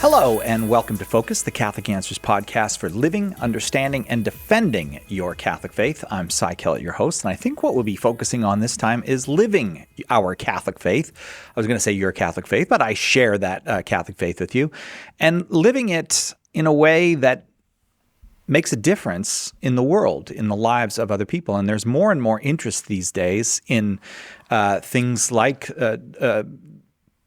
Hello, and welcome to Focus, the Catholic Answers podcast for living, understanding, and defending your Catholic faith. I'm Cy Kellett, your host, and I think what we'll be focusing on this time is living our Catholic faith. I was going to say your Catholic faith, but I share that Catholic faith with you, and living it in a way that makes a difference in the world, in the lives of other people. And there's more and more interest these days in things like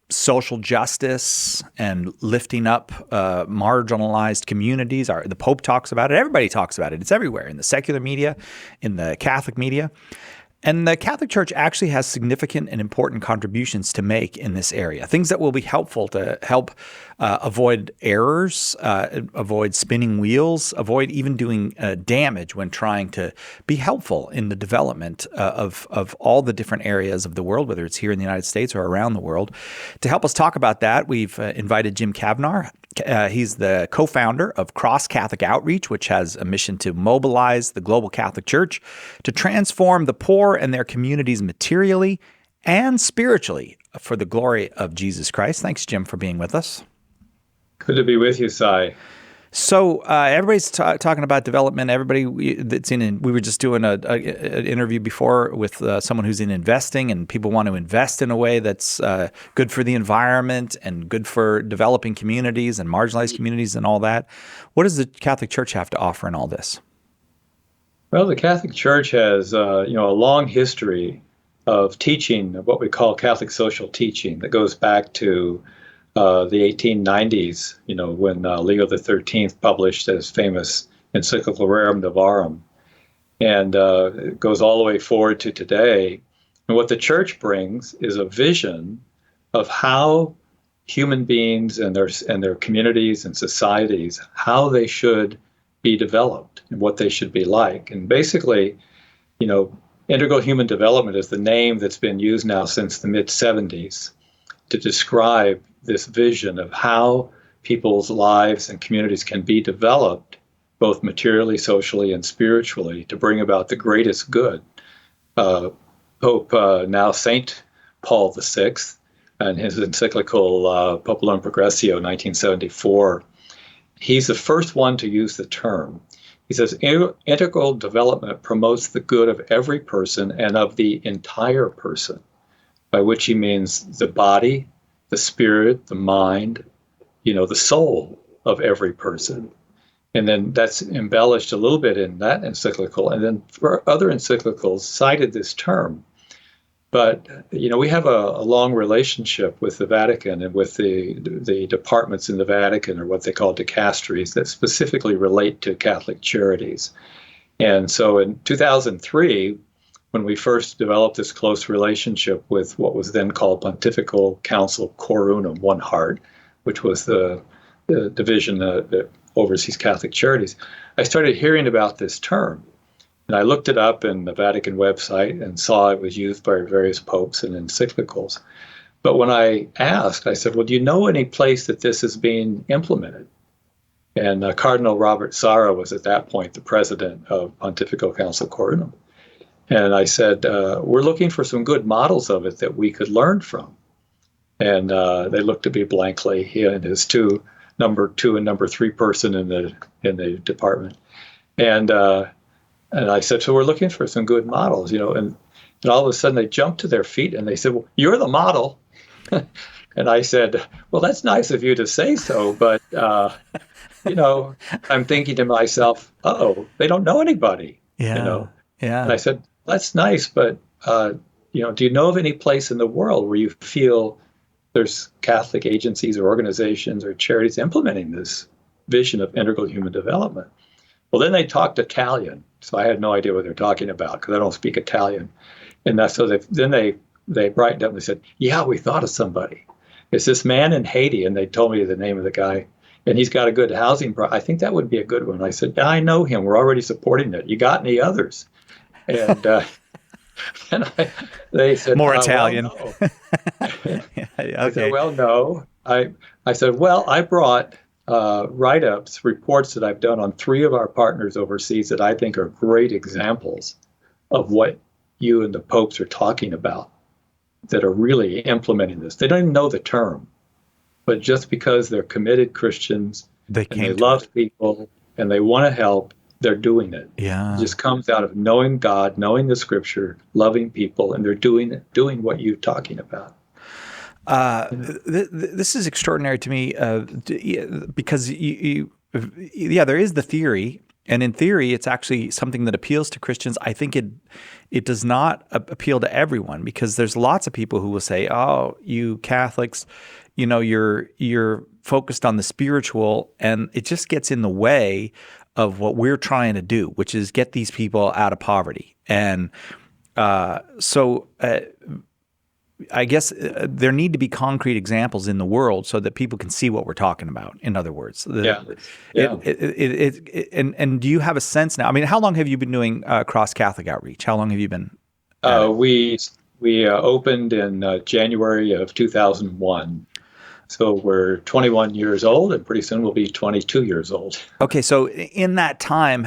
social justice and lifting up marginalized communities. The Pope talks about it. Everybody talks about it. It's everywhere in the secular media, in the Catholic media. And the Catholic Church actually has significant and important contributions to make in this area, things that will be helpful to help avoid errors, avoid spinning wheels, avoid even doing damage when trying to be helpful in the development of all the different areas of the world, whether it's here in the United States or around the world. To help us talk about that, we've invited Jim Cavnar. He's the co-founder of Cross Catholic Outreach, which has a mission to mobilize the global Catholic Church to transform the poor and their communities materially and spiritually for the glory of Jesus Christ. Thanks, Jim, for being with us. Good to be with you, Cy. So everybody's talking about development. Everybody that's we were just doing an interview before with someone who's in investing, and people want to invest in a way that's good for the environment and good for developing communities and marginalized communities and all that. What does the Catholic Church have to offer in all this? Well, the Catholic Church has a long history of teaching, what we call Catholic social teaching, that goes back to the 1890s, when Leo XIII published his famous encyclical Rerum Novarum, and it goes all the way forward to today. And what the Church brings is a vision of how human beings and their communities and societies, how they should be developed and what they should be like. And basically, integral human development is the name that's been used now since the mid-70s to describe this vision of how people's lives and communities can be developed, both materially, socially, and spiritually, to bring about the greatest good. Pope, now Saint Paul VI, and his encyclical Populum Progressio, 1974, he's the first one to use the term. He says, integral development promotes the good of every person and of the entire person, by which he means the body, the spirit, the mind, the soul of every person. And then that's embellished a little bit in that encyclical. And then for other encyclicals cited this term. But, we have a long relationship with the Vatican and with the departments in the Vatican, or what they call dicasteries, that specifically relate to Catholic charities. And so in 2003, when we first developed this close relationship with what was then called Pontifical Council Cor Unum, One Heart, which was the division that oversees Catholic charities, I started hearing about this term. And I looked it up in the Vatican website and saw it was used by various popes and encyclicals. But when I asked, I said, well, do you know any place that this is being implemented? And Cardinal Robert Sarra was at that point the president of Pontifical Council Cor Unum. And I said, we're looking for some good models of it that we could learn from. And they looked at me blankly, he and his number 2 and number 3 person in the department. And I said, so we're looking for some good models, and all of a sudden they jumped to their feet and they said, well, you're the model. And I said, well, that's nice of you to say so, but, I'm thinking to myself, they don't know anybody, Yeah. And I said, that's nice, but, do you know of any place in the world where you feel there's Catholic agencies or organizations or charities implementing this vision of integral human development? Well, then they talked Italian, so I had no idea what they're talking about because I don't speak Italian. And so they brightened up and they said, yeah, we thought of somebody. It's this man in Haiti, and they told me the name of the guy, and he's got a good housing I think that would be a good one. I said, yeah, I know him. We're already supporting it. You got any others? And they said, more Italian. Well, no. Yeah, okay. I said, well, no. I said, well, I brought write-ups, reports that I've done on 3 of our partners overseas that I think are great examples of what you and the popes are talking about, that are really implementing this. They don't even know the term, but just because they're committed Christians They and they came to it. love people and they want to help, they're doing it. It Yeah. just comes out of knowing God, knowing the Scripture, loving people, and they're doing what you're talking about. This is extraordinary to me because yeah, there is the theory, and in theory, it's actually something that appeals to Christians. I think it does not appeal to everyone because there's lots of people who will say, "Oh, you Catholics, you're focused on the spiritual, and it just gets in the way of what we're trying to do, which is get these people out of poverty." And so I guess there need to be concrete examples in the world so that people can see what we're talking about. In other words, Yeah. Yeah. And do you have a sense now? I mean, how long have you been doing cross Catholic outreach? How long have you been at it? We opened in January of 2001. So we're 21 years old, and pretty soon we'll be 22 years old. Okay, so in that time,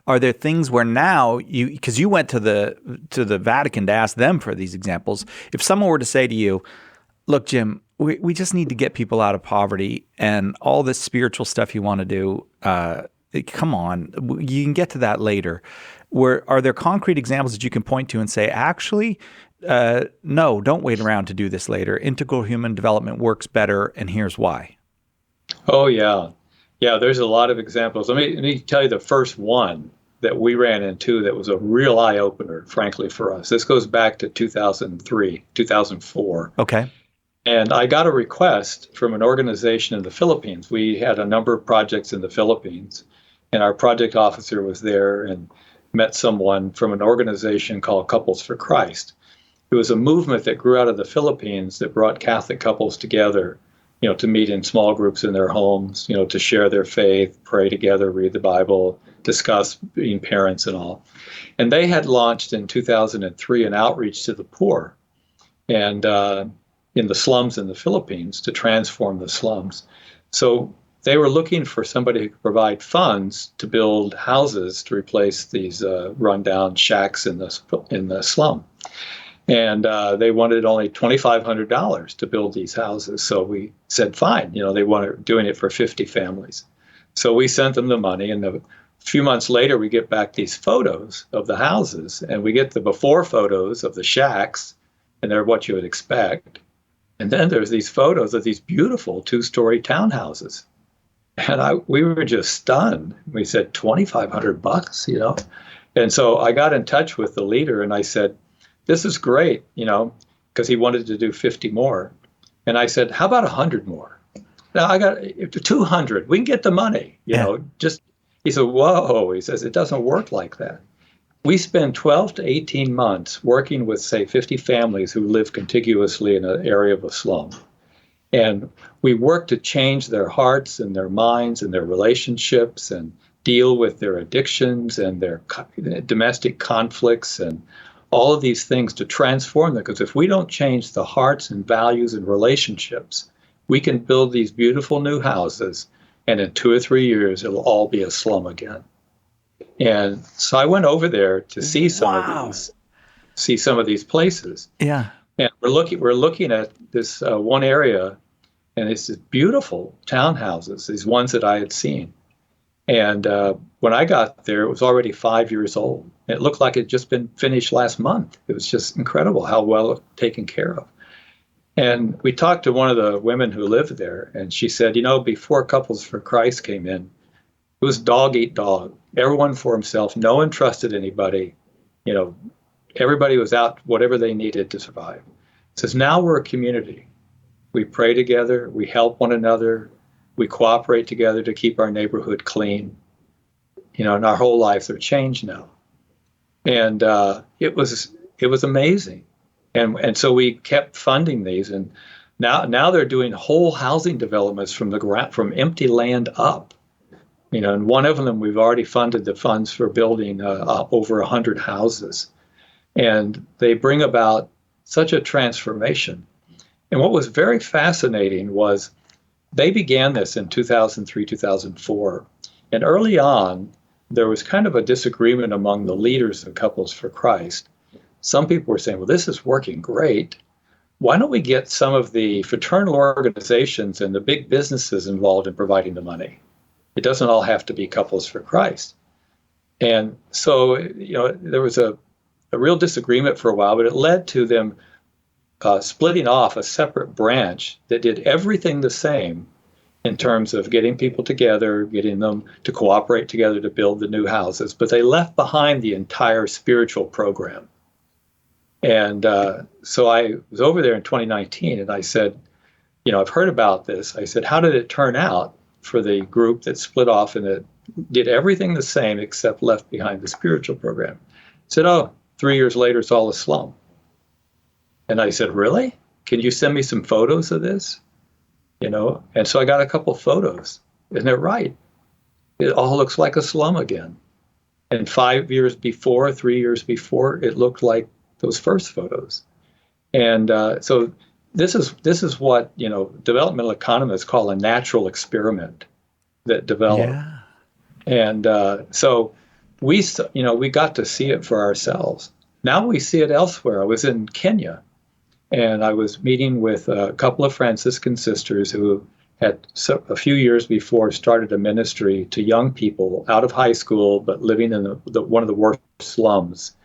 are there things where now because you went to the Vatican to ask them for these examples, if someone were to say to you, "Look, Jim, we just need to get people out of poverty and all this spiritual stuff you want to do, come on, you can get to that later." Are there concrete examples that you can point to and say, actually, no, don't wait around to do this later. Integral human development works better, and here's why. Oh, yeah. Yeah, there's a lot of examples. Let me tell you the first one that we ran into that was a real eye-opener, frankly, for us. This goes back to 2003, 2004. Okay. And I got a request from an organization in the Philippines. We had a number of projects in the Philippines, and our project officer was there and met someone from an organization called Couples for Christ. It was a movement that grew out of the Philippines that brought Catholic couples together, to meet in small groups in their homes, to share their faith, pray together, read the Bible, discuss being parents and all. And they had launched in 2003 an outreach to the poor and in the slums in the Philippines to transform the slums. So they were looking for somebody who could provide funds to build houses to replace these rundown shacks in the slum. And they wanted only $2,500 to build these houses. So we said, fine, they wanted doing it for 50 families. So we sent them the money, and a few months later, we get back these photos of the houses, and we get the before photos of the shacks, and they're what you would expect. And then there's these photos of these beautiful 2-story townhouses. And we were just stunned. We said, $2,500, And so I got in touch with the leader and I said, this is great, because he wanted to do 50 more. And I said, how about 100 more? Now I got 200. We can get the money, he said, whoa, he says, it doesn't work like that. We spend 12 to 18 months working with, say, 50 families who live contiguously in an area of a slum. And we work to change their hearts and their minds and their relationships and deal with their addictions and their domestic conflicts and all of these things to transform them. Because if we don't change the hearts and values and relationships, we can build these beautiful new houses, and in 2 or 3 years, it'll all be a slum again. And so I went over there to see some of these places. Yeah. And we're looking at this one area, and it's these beautiful townhouses, these ones that I had seen. And when I got there, it was already 5 years old. It looked like it had just been finished last month. It was just incredible how well taken care of. And we talked to one of the women who lived there, and she said, before Couples for Christ came in, it was dog eat dog, everyone for himself. No one trusted anybody. Everybody was out whatever they needed to survive. It says, now we're a community. We pray together, we help one another, we cooperate together to keep our neighborhood clean. And our whole lives are changed now. And it was amazing. And so we kept funding these, and now they're doing whole housing developments from the ground, from empty land up. And one of them, we've already funded the funds for building over 100 houses. And they bring about such a transformation. And what was very fascinating was they began this in 2003, 2004. And early on, there was kind of a disagreement among the leaders of Couples for Christ. Some people were saying, well, this is working great. why don't we get some of the fraternal organizations and the big businesses involved in providing the money? It doesn't all have to be Couples for Christ. And so, there was a real disagreement for a while, but it led to them splitting off a separate branch that did everything the same in terms of getting people together, getting them to cooperate together to build the new houses, but they left behind the entire spiritual program. And so I was over there in 2019, and I said, I've heard about this. I said, how did it turn out for the group that split off and that did everything the same except left behind the spiritual program? I said, oh, 3 years later, it's all a slum. And I said, really? Can you send me some photos of this? And so I got a couple photos, and they're right. It all looks like a slum again. And 3 years before, it looked like those first photos. And so this is what developmental economists call a natural experiment that developed. Yeah. And so we got to see it for ourselves. Now we see it elsewhere. I was in Kenya, and I was meeting with a couple of Franciscan sisters who had a few years before started a ministry to young people out of high school but living in one of the worst slums.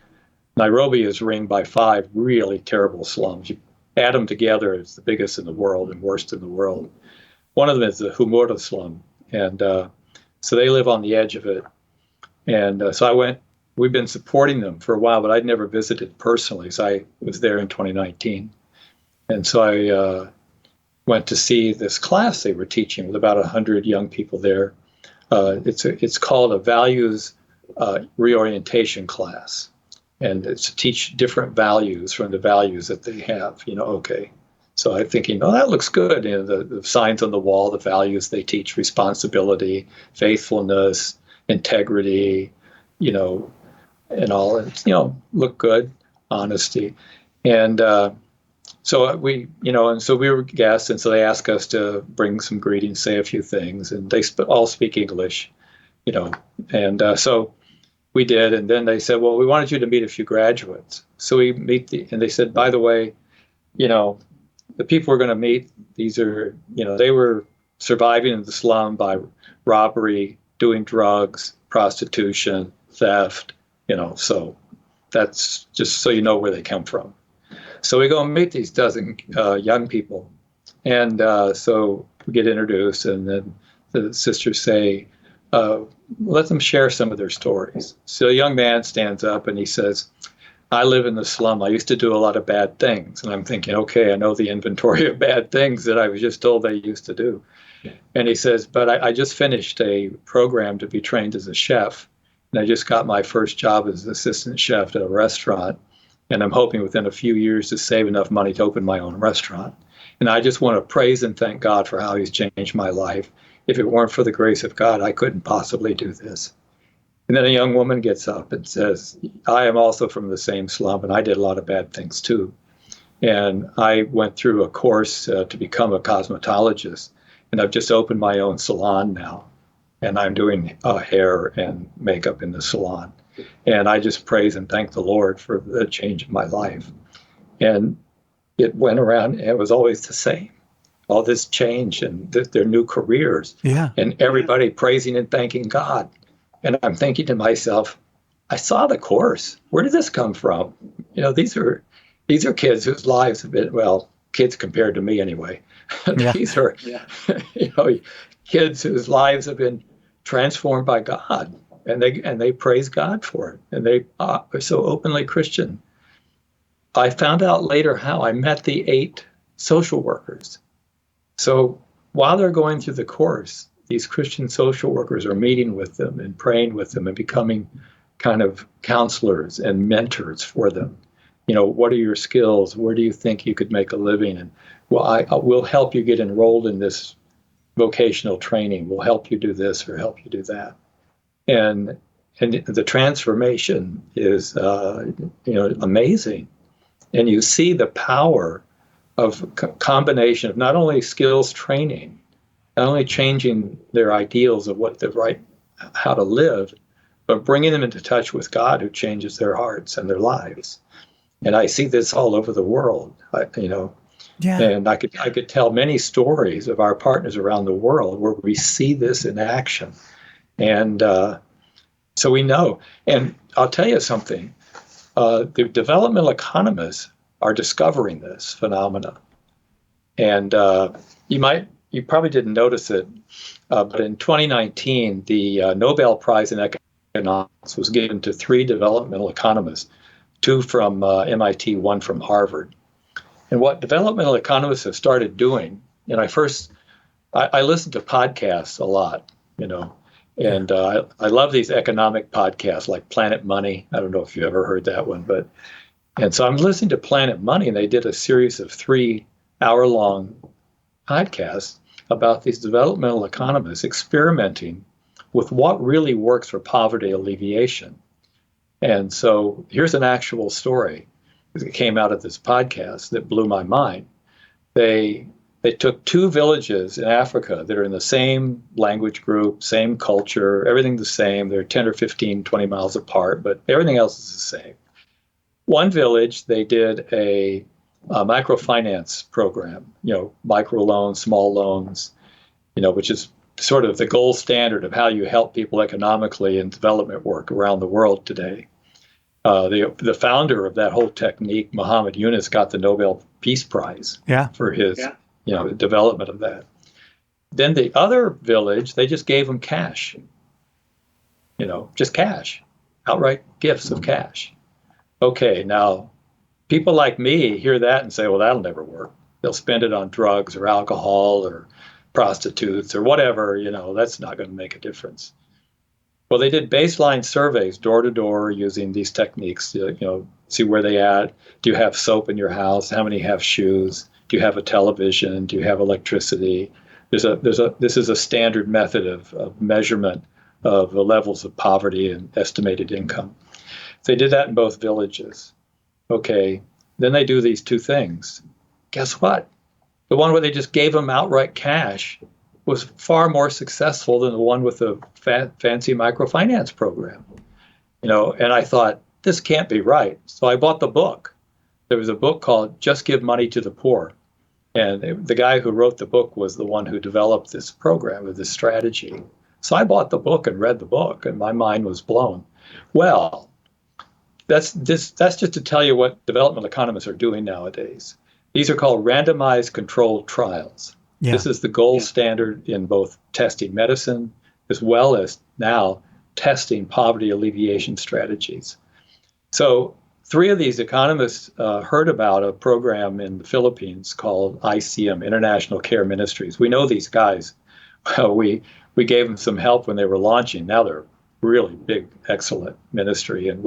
Nairobi is ringed by 5 really terrible slums. You add them together, it's the biggest in the world and worst in the world. One of them is the Humura slum, and so they live on the edge of it. And so we've been supporting them for a while, but I'd never visited personally, so I was there in 2019. And so I went to see this class they were teaching with about 100 young people there. It's called a values reorientation class. And it's to teach different values from the values that they have, okay. So I'm thinking, oh, that looks good. The signs on the wall, the values they teach, responsibility, faithfulness, integrity, and all, and, look good, honesty. And so we were guests, and so they asked us to bring some greetings, say a few things, and they all speak English, and so we did. And then they said, well, we wanted you to meet a few graduates. So we and they said, by the way, the people we're going to meet, these are, they were surviving in the slum by robbery, doing drugs, prostitution, theft, so that's just so you know where they come from. So we go and meet these dozen young people. And so we get introduced, and then the sisters say, let them share some of their stories. So a young man stands up and he says, I live in the slum. I used to do a lot of bad things. And I'm thinking, okay, I know the inventory of bad things that I was just told they used to do. And he says, but I just finished a program to be trained as a chef. And I just got my first job as an assistant chef at a restaurant. And I'm hoping within a few years to save enough money to open my own restaurant. And I just want to praise and thank God for how he's changed my life. If it weren't for the grace of God, I couldn't possibly do this. And then a young woman gets up and says, I am also from the same slum, and I did a lot of bad things too. And I went through a course to become a cosmetologist, and I've just opened my own salon now. And I'm doing hair and makeup in the salon. And I just praise and thank the Lord for the change in my life. And it went around, and it was always the same. All this change and their new careers. Yeah. And everybody praising and thanking God. And I'm thinking to myself, I saw the course. Where did this come from? These are kids whose lives have been, well, kids compared to me anyway. Yeah. These are, kids whose lives have been transformed by God. And they praise God for it. And they are so openly Christian. I found out later how I met the 8 social workers. So while they're going through the course, these Christian social workers are meeting with them and praying with them and becoming kind of counselors and mentors for them. What are your skills? Where do you think you could make a living? And we'll help you get enrolled in this vocational training. We'll help you do this or help you do that. And the transformation is, amazing. And you see the power of combination of not only skills training, not only changing their ideals of how to live, but bringing them into touch with God, who changes their hearts and their lives. And I see this all over the world. Yeah. And I could tell many stories of our partners around the world where we see this in action. And so we know. And I'll tell you something. The developmental economists are discovering this phenomena. And you probably didn't notice it, but in 2019, the Nobel Prize in Economics was given to three developmental economists, two from MIT, one from Harvard. And what developmental economists have started doing, and I listen to podcasts a lot, and I love these economic podcasts like Planet Money. I don't know if you ever heard that one, and so I'm listening to Planet Money, and they did a series of 3-hour-long podcasts about these developmental economists experimenting with what really works for poverty alleviation. And so here's an actual story that came out of this podcast that blew my mind. They took two villages in Africa that are in the same language group, same culture, everything the same. They're 10 or 15, 20 miles apart, but everything else is the same. One village, they did a microfinance program, micro loans, small loans, which is sort of the gold standard of how you help people economically in development work around the world today. The founder of that whole technique, Muhammad Yunus, got the Nobel Peace Prize for his development of that. Then the other village, they just gave them cash, just cash, outright gifts of cash. Okay, now people like me hear that and say, well, that'll never work. They'll spend it on drugs or alcohol or prostitutes or whatever, that's not going to make a difference. Well, they did baseline surveys door to door using these techniques to, see where they at. Do you have soap in your house? How many have shoes? Do you have a television? Do you have electricity? This is a standard method of measurement of the levels of poverty and estimated income. So they did that in both villages. Okay, then they do these two things. Guess what? The one where they just gave them outright cash was far more successful than the one with the fancy microfinance program. And I thought, this can't be right. So I bought the book. There was a book called Just Give Money to the Poor. And the guy who wrote the book was the one who developed this program or this strategy. So I bought the book and read the book, and my mind was blown. Well, that's just to tell you what developmental economists are doing nowadays. These are called randomized controlled trials. Yeah. This is the gold standard in both testing medicine as well as now testing poverty alleviation strategies. So 3 of these economists heard about a program in the Philippines called ICM, International Care Ministries. We know these guys. We gave them some help when they were launching. Now they're really big, excellent ministry. And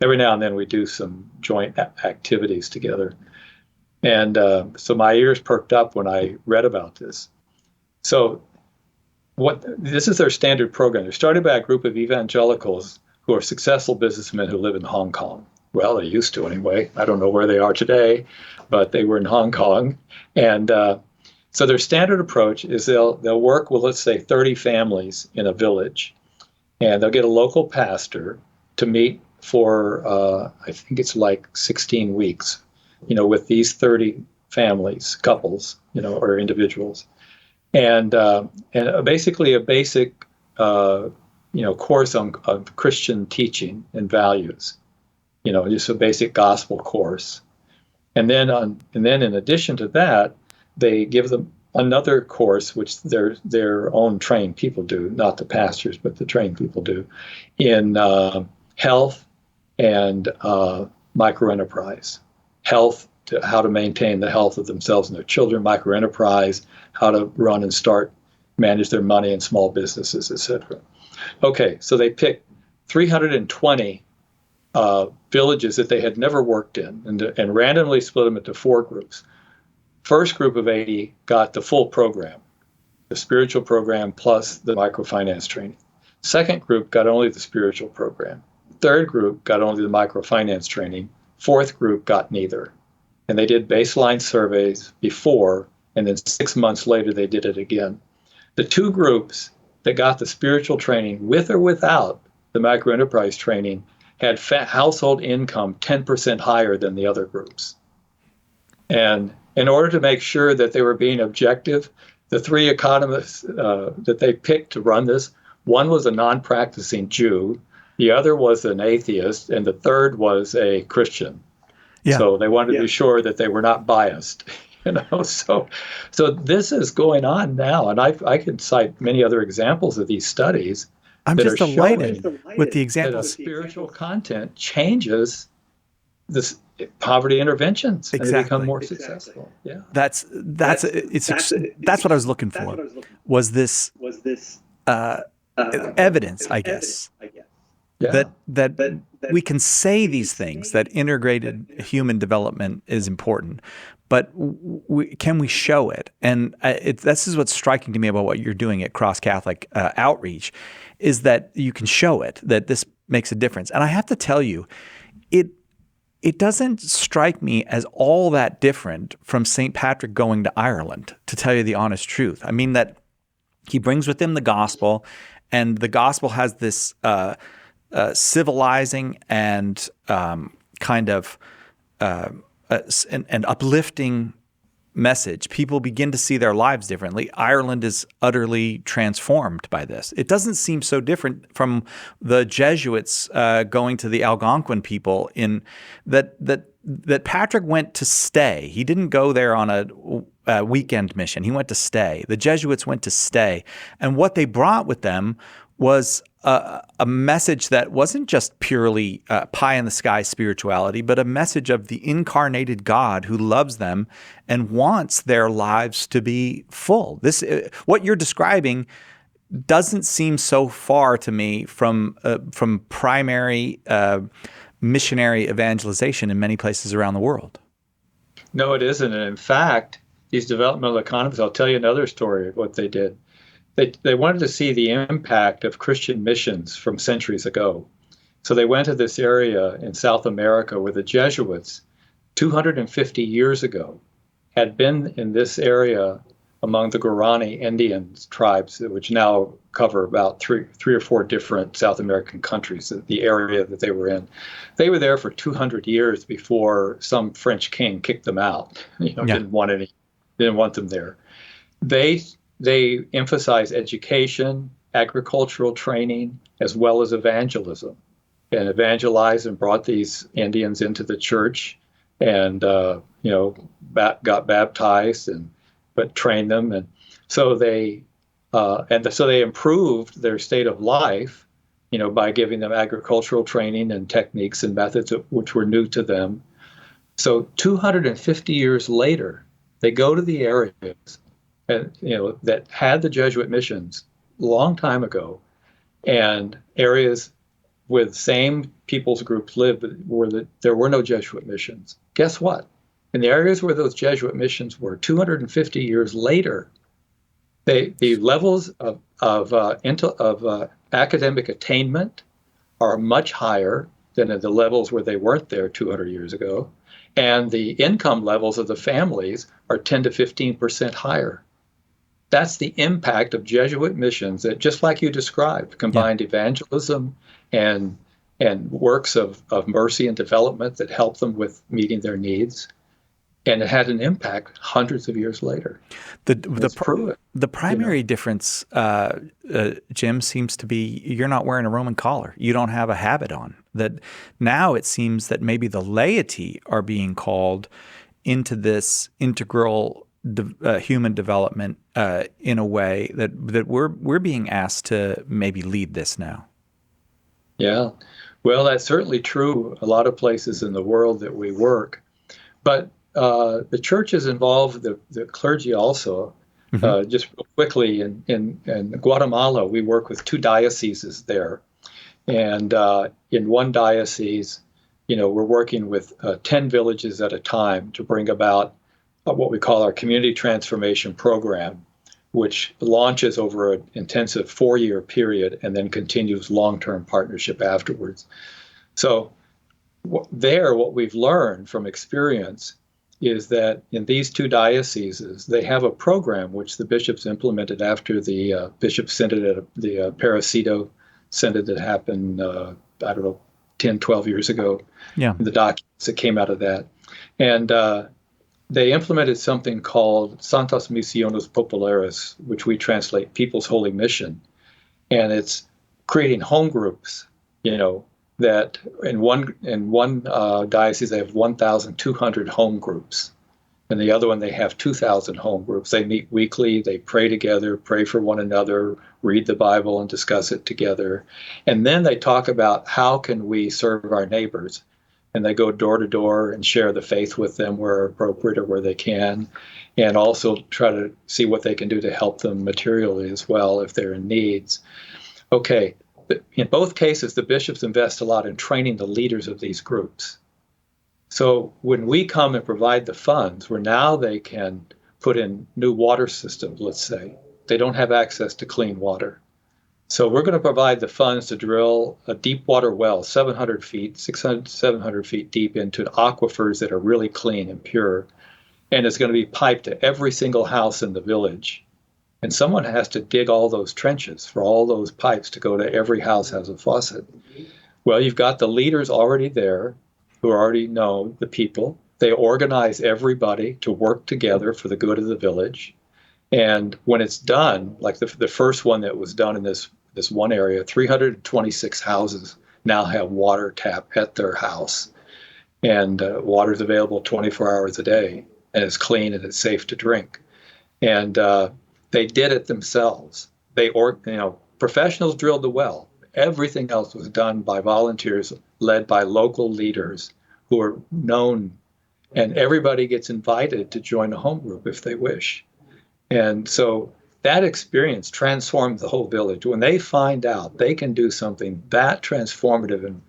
every now and then we do some joint activities together. And so my ears perked up when I read about this. So this is their standard program. They're started by a group of evangelicals who are successful businessmen who live in Hong Kong. Well, they used to anyway. I don't know where they are today, but they were in Hong Kong. And so their standard approach is they'll work with, let's say, 30 families in a village. And they'll get a local pastor to meet for, I think it's like 16 weeks, with these 30 families, couples, or individuals. And basically a basic, course on Christian teaching and values, just a basic gospel course. And then in addition to that, they give them another course, which their own trained people do, not the pastors, but the trained people do, in health and microenterprise. Health, how to maintain the health of themselves and their children, microenterprise, how to run and manage their money in small businesses, etc. Okay, so they picked 320 villages that they had never worked in and randomly split them into 4 groups. First group of 80 got the full program, the spiritual program plus the microfinance training. Second group got only the spiritual program. Third group got only the microfinance training. Fourth group got neither. And they did baseline surveys before, and then 6 months later, they did it again. The 2 groups that got the spiritual training with or without the microenterprise training had household income 10% higher than the other groups. And in order to make sure that they were being objective, the three economists that they picked to run this, one was a non-practicing Jew, the other was an atheist, and the third was a Christian. Yeah. So they wanted to be sure that they were not biased. So this is going on now, and I can cite many other examples of these studies. I'm just delighted with the examples. That spiritual content changes this poverty interventions, and they become more successful. Yeah, that's what I was looking for. Was this evidence, I guess, that we can say these things, that integrated human development is important, but can we show it? And this is what's striking to me about what you're doing at Cross Catholic Outreach, is that you can show it, that this makes a difference. And I have to tell you, it doesn't strike me as all that different from St. Patrick going to Ireland, to tell you the honest truth. I mean, that he brings with him the gospel, and the gospel has this civilizing and kind of an uplifting message. People begin to see their lives differently. Ireland is utterly transformed by this. It doesn't seem so different from the Jesuits going to the Algonquin people, in that Patrick went to stay. He didn't go there on a weekend mission. He went to stay. The Jesuits went to stay. And what they brought with them was a message that wasn't just purely pie-in-the-sky spirituality, but a message of the incarnated God who loves them and wants their lives to be full. What you're describing doesn't seem so far to me from primary missionary evangelization in many places around the world. No, it isn't. And in fact, these developmental economists, I'll tell you another story of what they did. They wanted to see the impact of Christian missions from centuries ago. So they went to this area in South America where the Jesuits, 250 years ago, had been in this area among the Guarani Indian tribes, which now cover about three or four different South American countries, the area that they were in. They were there for 200 years before some French king kicked them out. Didn't want them there. They emphasize education, agricultural training, as well as evangelism, and evangelized and brought these Indians into the church, and got baptized but trained them, and so they improved their state of life, by giving them agricultural training and techniques and methods which were new to them. So 250 years later, they go to the areas that had the Jesuit missions a long time ago, and areas where the same people's groups lived where there were no Jesuit missions. Guess what? In the areas where those Jesuit missions were 250 years later, the levels of academic attainment are much higher than at the levels where they weren't there 200 years ago, and the income levels of the families are 10 to 15% higher. That's the impact of Jesuit missions that, just like you described, combined evangelism and works of mercy and development that help them with meeting their needs. And it had an impact hundreds of years later. The primary difference, Jim, seems to be you're not wearing a Roman collar. You don't have a habit on. That now it seems that maybe the laity are being called into this integral human development in a way that we're being asked to maybe lead this now. Yeah, well, that's certainly true a lot of places in the world that we work, but the church is involved, the clergy also. Mm-hmm. Just real quickly, in Guatemala, we work with 2 dioceses there, and in one diocese, we're working with 10 villages at a time to bring about what we call our community transformation program, which launches over an intensive 4-year period and then continues long-term partnership afterwards. So what we've learned from experience is that in these 2 dioceses, they have a program which the bishops implemented after the bishop synod at the Paracito synod that happened, 10, 12 years ago. Yeah. The documents that came out of that. And they implemented something called Santas Misiones Populares, which we translate People's Holy Mission. And it's creating home groups, that in one diocese they have 1,200 home groups. And the other one, they have 2,000 home groups. They meet weekly, they pray together, pray for one another, read the Bible and discuss it together. And then they talk about how can we serve our neighbors. And they go door to door and share the faith with them where appropriate or where they can, and also try to see what they can do to help them materially as well if they're in needs. Okay, in both cases, the bishops invest a lot in training the leaders of these groups. So when we come and provide the funds, where now they can put in new water systems, let's say, they don't have access to clean water. So we're going to provide the funds to drill a deep water well, 700 feet, 600, 700 feet deep into aquifers that are really clean and pure. And it's going to be piped to every single house in the village. And someone has to dig all those trenches for all those pipes to go to every house has a faucet. Well, you've got the leaders already there who already know the people. They organize everybody to work together for the good of the village. And when it's done, like the first one that was done in this one area, 326 houses now have water tap at their house. And water is available 24 hours a day, and it's clean and it's safe to drink. And they did it themselves. Professionals drilled the well. Everything else was done by volunteers led by local leaders who are known, and everybody gets invited to join a home group if they wish. And so that experience transformed the whole village. When they find out they can do something that transformative and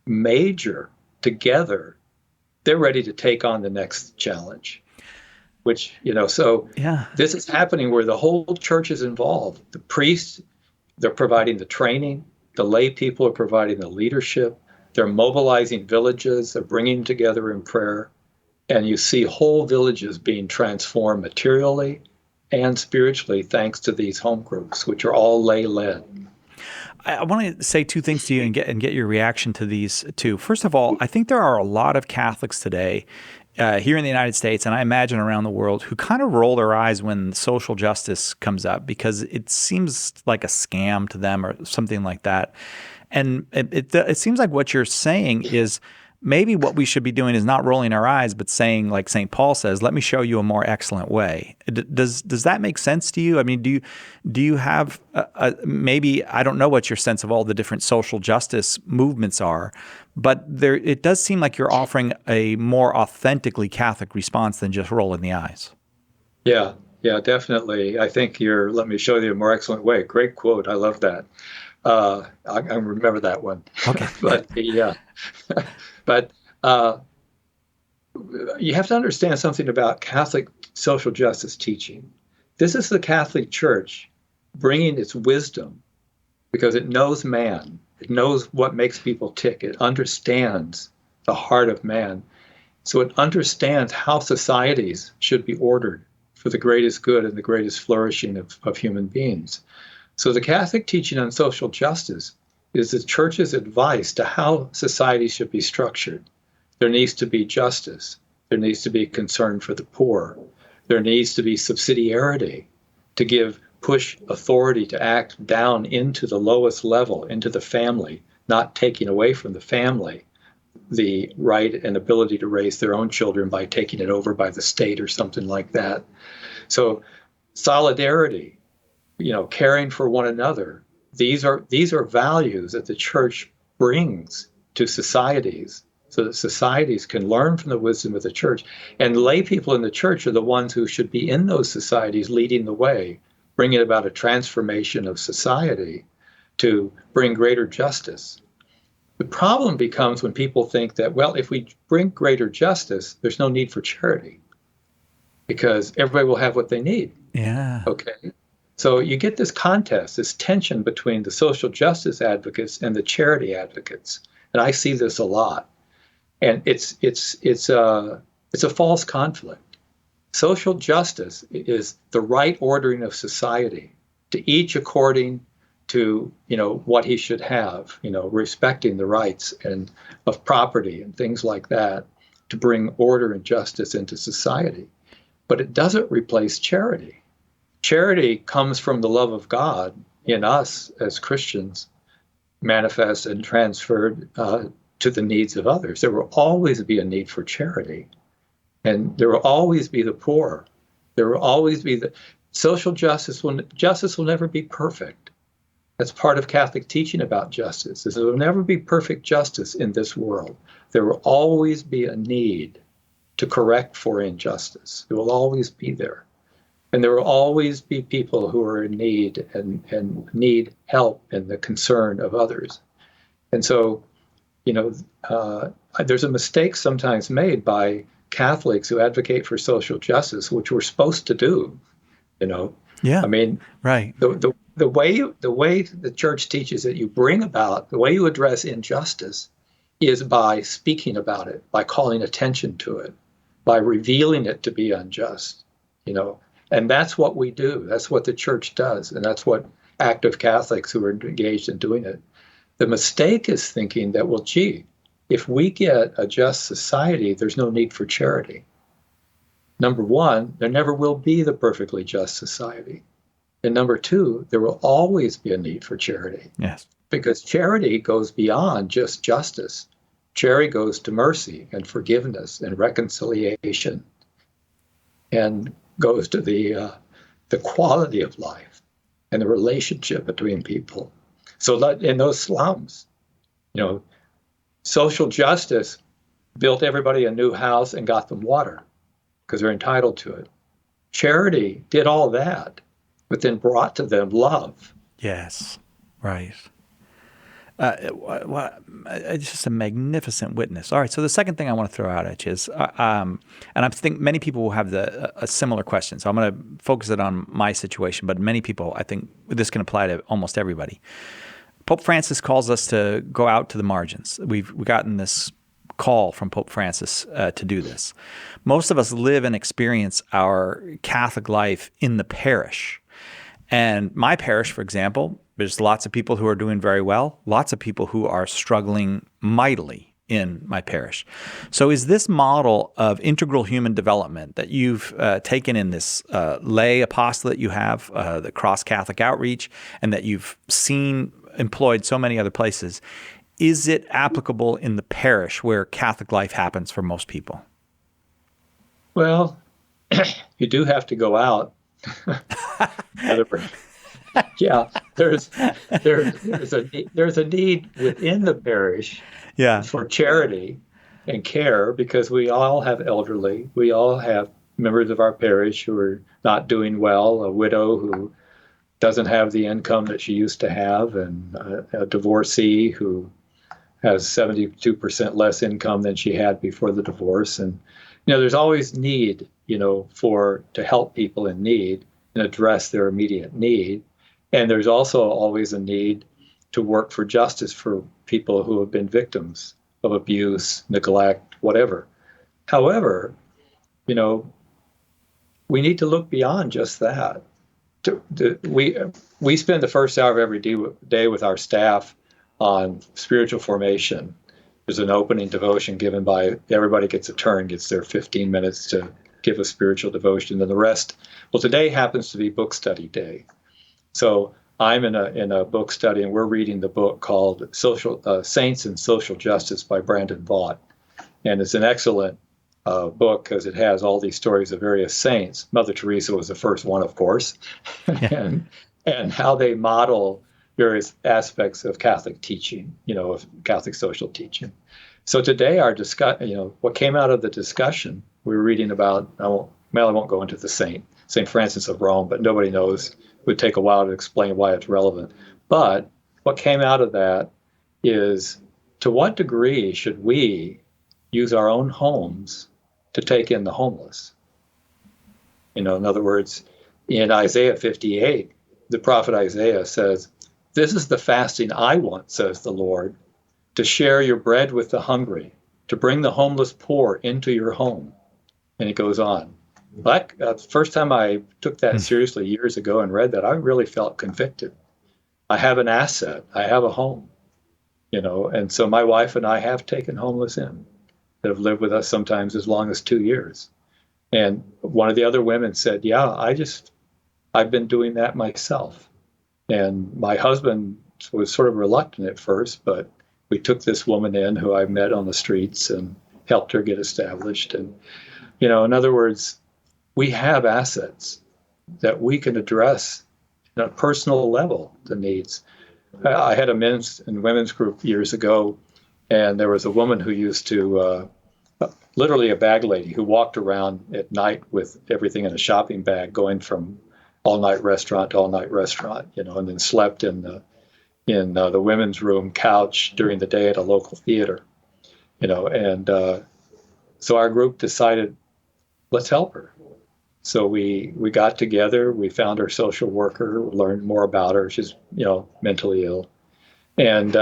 major together, they're ready to take on the next challenge. So Yeah. This is happening where the whole church is involved. The priests, they're providing the training. The lay people are providing the leadership. They're mobilizing villages. They're bringing them together in prayer. And you see whole villages being transformed materially and spiritually thanks to these home groups, which are all lay-led. I want to say two things to you and get your reaction to these two. First of all, I think there are a lot of Catholics today here in the United States, and I imagine around the world, who kind of roll their eyes when social justice comes up because it seems like a scam to them or something like that. And it seems like what you're saying is maybe what we should be doing is not rolling our eyes, but saying, like St. Paul says, let me show you a more excellent way. Does that make sense to you? I mean, do you have maybe, I don't know what your sense of all the different social justice movements are, but it does seem like you're offering a more authentically Catholic response than just rolling the eyes. Yeah, definitely. I think let me show you a more excellent way. Great quote. I love that. I remember that one. Okay. But you have to understand something about Catholic social justice teaching. This is the Catholic Church bringing its wisdom because it knows man. It knows what makes people tick. It understands the heart of man. So it understands how societies should be ordered for the greatest good and the greatest flourishing of human beings. So the Catholic teaching on social justice is the Church's advice to how society should be structured. There needs to be justice. There needs to be concern for the poor. There needs to be subsidiarity to push authority to act down into the lowest level, into the family, not taking away from the family the right and ability to raise their own children by taking it over by the state or something like that. So solidarity, caring for one another, these are values that the Church brings to societies so that societies can learn from the wisdom of the Church. And lay people in the Church are the ones who should be in those societies leading the way, bringing about a transformation of society to bring greater justice. The problem becomes when people think that, well, if we bring greater justice, there's no need for charity because everybody will have what they need. Yeah. Okay. So you get this contest, this tension between the social justice advocates and the charity advocates. And I see this a lot. And it's a false conflict. Social justice is the right ordering of society, to each according to what he should have, respecting the rights and of property and things like that, to bring order and justice into society. But it doesn't replace charity. Charity comes from the love of God in us as Christians, manifest and transferred to the needs of others. There will always be a need for charity, and there will always be the poor. There will always be the social justice. Justice will never be perfect. That's part of Catholic teaching about justice. There will never be perfect justice in this world. There will always be a need to correct for injustice. It will always be there. And there will always be people who are in need and need help and the concern of others. And so, there's a mistake sometimes made by Catholics who advocate for social justice, which we're supposed to do. Yeah. I mean, right. The way the church teaches it, the way you address injustice is by speaking about it, by calling attention to it, by revealing it to be unjust, and that's what we do. That's what the church does. And that's what active Catholics who are engaged in doing it. The mistake is thinking that, well, gee, if we get a just society, there's no need for charity. Number one, there never will be the perfectly just society. And number two, there will always be a need for charity. Yes. Because charity goes beyond just justice. Charity goes to mercy and forgiveness and reconciliation, and goes to the quality of life and the relationship between people. So in those slums, social justice built everybody a new house and got them water because they're entitled to it. Charity did all that, but then brought to them love. Yes, right. It's just a magnificent witness. All right, so the second thing I want to throw out at you is, and I think many people will have a similar question, so I'm going to focus it on my situation, but many people, I think this can apply to almost everybody. Pope Francis calls us to go out to the margins. We've gotten this call from Pope Francis to do this. Most of us live and experience our Catholic life in the parish. And my parish, for example, there's lots of people who are doing very well, lots of people who are struggling mightily in my parish. So is this model of integral human development that you've taken in this lay apostolate you have, the cross-Catholic outreach, and that you've seen employed so many other places, is it applicable in the parish where Catholic life happens for most people? Well, you do have to go out. Yeah, there's a need within the parish for charity and care, because we all have elderly. We all have members of our parish who are not doing well, a widow who doesn't have the income that she used to have, and a divorcee who has 72% less income than she had before the divorce. And there's always need, to help people in need and address their immediate need. And there's also always a need to work for justice for people who have been victims of abuse, neglect, whatever. However, we need to look beyond just that. We spend the first hour of every day with our staff on spiritual formation. There's an opening devotion given by, everybody gets a turn, gets their 15 minutes to give a spiritual devotion, and the rest. Well, today happens to be book study day. So I'm in a book study, and we're reading the book called Saints and Social Justice by Brandon Vaught. And it's an excellent book because it has all these stories of various saints. Mother Teresa was the first one, of course, and how they model various aspects of Catholic teaching, of Catholic social teaching. So today our what came out of the discussion, we were reading about, I won't go into the St. Francis of Rome, but nobody knows. It would take a while to explain why it's relevant. But what came out of that is, to what degree should we use our own homes to take in the homeless? In other words, in Isaiah 58, the prophet Isaiah says, "This is the fasting I want, says the Lord, to share your bread with the hungry, to bring the homeless poor into your home." And it goes on. The first time I took that seriously years ago and read that, I really felt convicted. I have an asset. I have a home, and so my wife and I have taken homeless in. that have lived with us sometimes as long as 2 years. And one of the other women said, yeah, I've been doing that myself. And my husband was sort of reluctant at first, but we took this woman in who I met on the streets and helped her get established. And, in other words, we have assets that we can address on a personal level, the needs. I had a men's and women's group years ago, and there was a woman who used to, literally a bag lady, who walked around at night with everything in a shopping bag, going from all-night restaurant to all-night restaurant, and then slept in the women's room couch during the day at a local theater, and so our group decided, let's help her. So we got together, we found her social worker, learned more about her. She's, mentally ill, and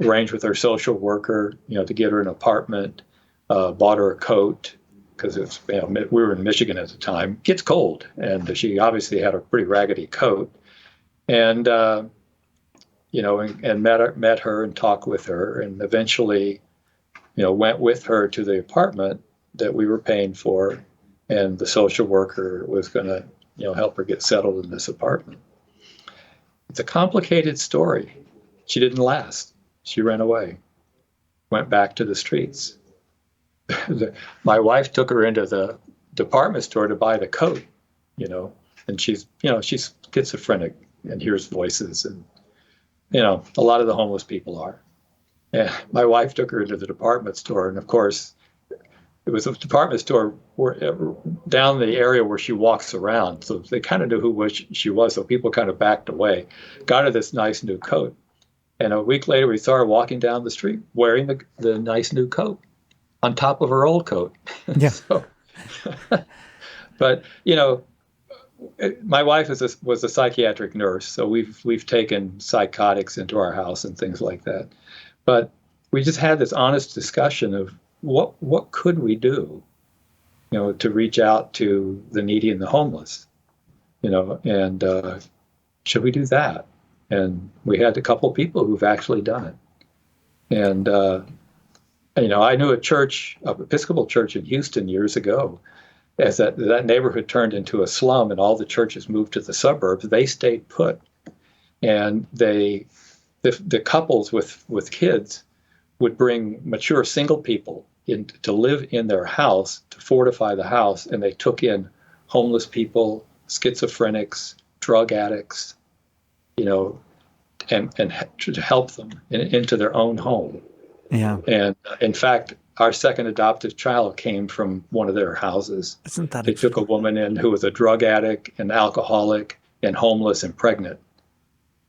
arranged with her social worker, to get her an apartment, bought her a coat, because it's, we were in Michigan at the time. It gets cold, and she obviously had a pretty raggedy coat, and and met her and talked with her, and eventually, went with her to the apartment that we were paying for, and the social worker was going to, help her get settled in this apartment. It's a complicated story. She didn't last. She ran away, went back to the streets. My wife took her into the department store to buy the coat, and she's schizophrenic and hears voices, and, a lot of the homeless people are. And my wife took her into the department store, and of course, it was a department store down the area where she walks around. So they kind of knew who she was, so people kind of backed away, got her this nice new coat. And a week later, we saw her walking down the street wearing the nice new coat on top of her old coat. Yeah. But, my wife was a psychiatric nurse, so we've taken psychotics into our house and things like that. But we just had this honest discussion of what could we do, to reach out to the needy and the homeless, and should we do that? And we had a couple people who've actually done it. And, I knew a Episcopal church in Houston years ago, as that neighborhood turned into a slum and all the churches moved to the suburbs. They stayed put. And the couples with kids would bring mature single people in to live in their house to fortify the house, and they took in homeless people, schizophrenics, drug addicts, and to help them into their own home. Yeah. And in fact, our second adoptive child came from one of their houses. Isn't that They took a woman in who was a drug addict, an alcoholic, and homeless and pregnant.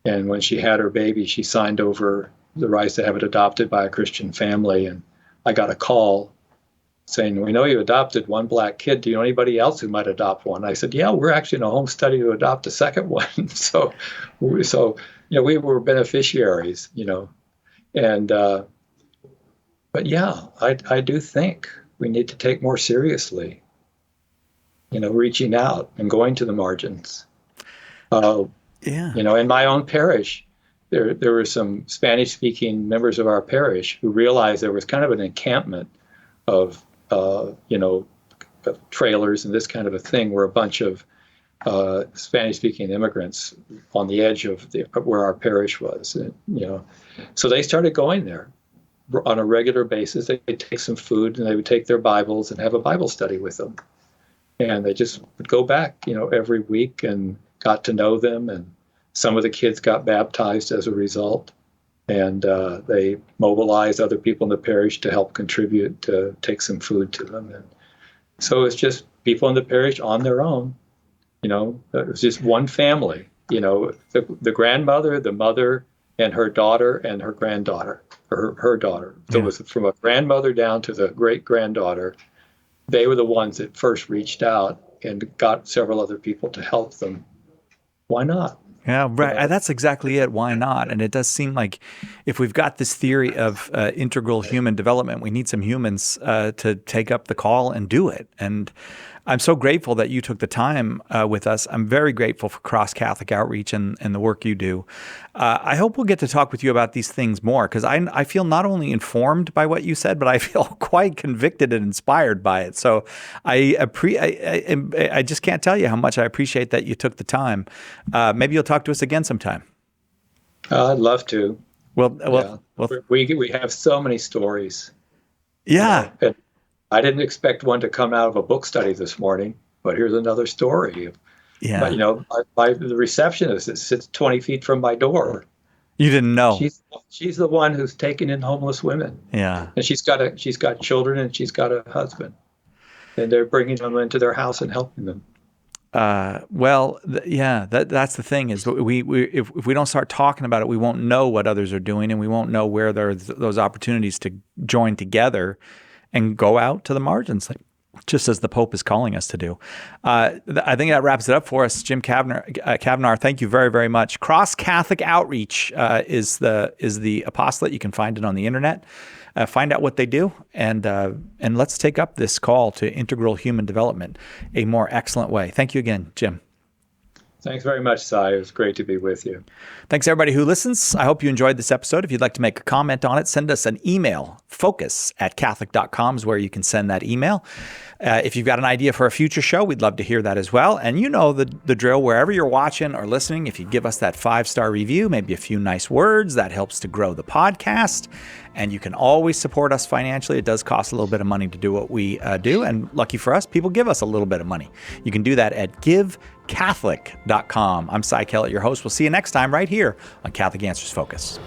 And when she had her baby, she signed over the rights to have it adopted by a Christian family. And I got a call saying, we know you adopted one black kid. Do you know anybody else who might adopt one? I said, yeah, we're actually in a home study to adopt a second one. So we were beneficiaries, and but yeah, I do think we need to take more seriously, reaching out and going to the margins. In my own parish, there were some Spanish-speaking members of our parish who realized there was kind of an encampment of trailers and this kind of a thing, where a bunch of Spanish-speaking immigrants on the edge of where our parish was. So they started going there on a regular basis. They would take some food and they would take their Bibles and have a Bible study with them. And they just would go back, every week, and got to know them. And some of the kids got baptized as a result. And they mobilized other people in the parish to help contribute to take some food to them. And so it's just people in the parish on their own. It was just one family, the grandmother, the mother, and her daughter and her granddaughter, or her daughter. So it was from a grandmother down to the great-granddaughter. They were the ones that first reached out and got several other people to help them. Why not? Yeah, right. That's exactly it. Why not? And it does seem like if we've got this theory of integral human development, we need some humans to take up the call and do it. And I'm so grateful that you took the time with us. I'm very grateful for Cross Catholic Outreach and the work you do. I hope we'll get to talk with you about these things more, because I feel not only informed by what you said, but I feel quite convicted and inspired by it. So I just can't tell you how much I appreciate that you took the time. Maybe you'll talk to us again sometime. I'd love to. Well, we have so many stories. Yeah. And I didn't expect one to come out of a book study this morning, but here's another story. Yeah. But, the receptionist that sits 20 feet from my door. You didn't know. She's the one who's taking in homeless women. Yeah. And she's got children and she's got a husband, and they're bringing them into their house and helping them. That's the thing is if we don't start talking about it, we won't know what others are doing, and we won't know where there's those opportunities to join together and go out to the margins, just as the Pope is calling us to do. I think that wraps it up for us. Jim Cavnar, thank you very, very much. Cross Catholic Outreach is the apostolate. You can find it on the internet. Find out what they do, and let's take up this call to integral human development a more excellent way. Thank you again, Jim. Thanks very much, Cy. It was great to be with you. Thanks, everybody who listens. I hope you enjoyed this episode. If you'd like to make a comment on it, send us an email. focus@catholic.com is where you can send that email. If you've got an idea for a future show, we'd love to hear that as well. And you know the drill. Wherever you're watching or listening, if you give us that 5-star review, maybe a few nice words, that helps to grow the podcast. And you can always support us financially. It does cost a little bit of money to do what we do. And lucky for us, people give us a little bit of money. You can do that at givecatholic.com. I'm Cy Kellett, your host. We'll see you next time right here on Catholic Answers Focus.